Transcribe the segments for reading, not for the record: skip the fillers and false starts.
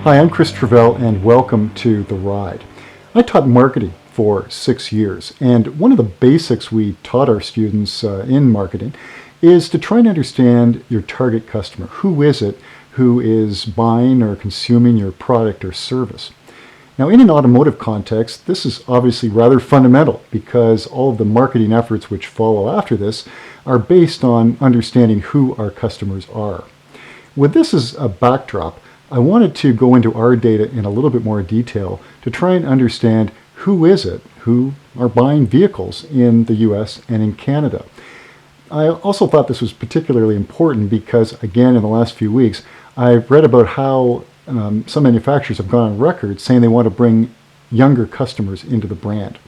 Hi, I'm Chris Travell and welcome to The Ride. I taught marketing for 6 years, and one of the basics we taught our students in marketing is to try and understand your target customer. Who is it who is buying or consuming your product or service? Now, in an automotive context, this is obviously rather fundamental because all of the marketing efforts which follow after this are based on understanding who our customers are. With this as a backdrop, I wanted to go into our data in a little bit more detail to try and understand who is it who are buying vehicles in the US and in Canada. I also thought this was particularly important because, again, in the last few weeks, I've read about how some manufacturers have gone on record saying they want to bring younger customers into the brand.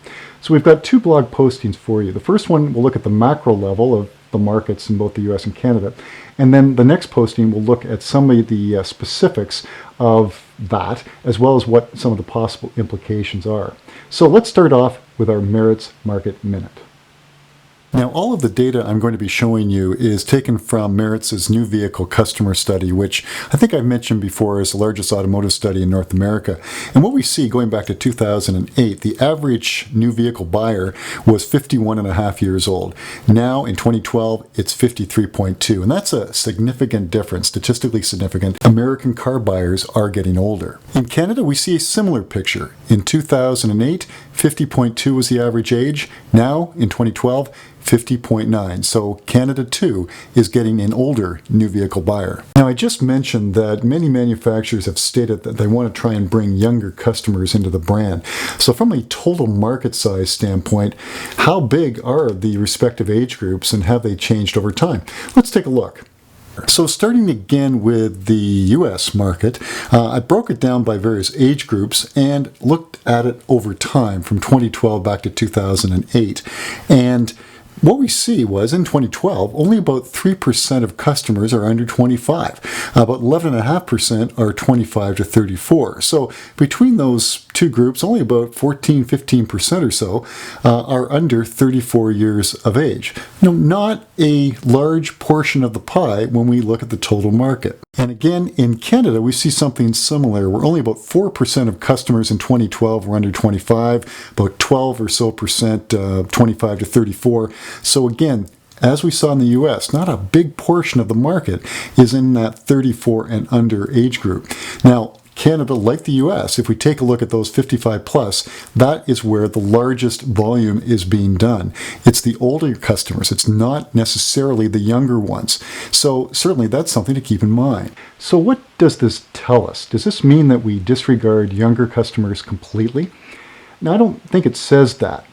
So we've got two blog postings for you. The first one will look at the macro level of the markets in both the US and Canada. And then the next posting will look at some of the specifics of that, as well as what some of the possible implications are. So let's start off with our Merits Market Minute. Now, all of the data I'm going to be showing you is taken from Merits' new vehicle customer study, which I think I've mentioned before is the largest automotive study in North America. And what we see going back to 2008, the average new vehicle buyer was 51 and a half years old. Now, in 2012, it's 53.2. And that's a significant difference, statistically significant. American car buyers are getting older. In Canada, we see a similar picture. In 2008, 50.2 was the average age. Now, in 2012, 50.9. So Canada too is getting an older new vehicle buyer. Now, I just mentioned that many manufacturers have stated that they want to try and bring younger customers into the brand. So from a total market size standpoint, how big are the respective age groups and have they changed over time? Let's take a look. So starting again with the US market, I broke it down by various age groups and looked at it over time from 2012 back to 2008. And what we see was in 2012, only about 3% of customers are under 25. About 11.5% are 25 to 34. So between those two groups, only about 14-15% or so are under 34 years of age. Not a large portion of the pie when we look at the total market. And again, in Canada, we see something similar, where only about 4% of customers in 2012 were under 25, about 12 or so percent 25 to 34. So again, as we saw in the US, not a big portion of the market is in that 34 and under age group. Now, Canada, like the US, if we take a look at those 55 plus, that is where the largest volume is being done. It's the older customers. It's not necessarily the younger ones. So certainly that's something to keep in mind. So what does this tell us? Does this mean that we disregard younger customers completely? Now, I don't think it says that.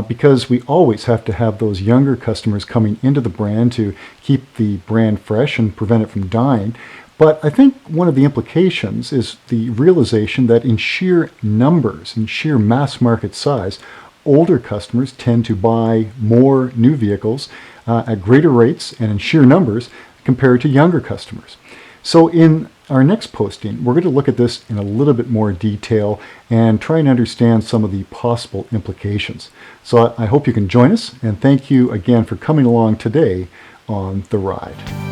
Because we always have to have those younger customers coming into the brand to keep the brand fresh and prevent it from dying. But I think one of the implications is the realization that in sheer numbers, in sheer mass market size, older customers tend to buy more new vehicles at greater rates and in sheer numbers compared to younger customers. So in our next posting, we're going to look at this in a little bit more detail and try and understand some of the possible implications. So I hope you can join us, and thank you again for coming along today on The Ride.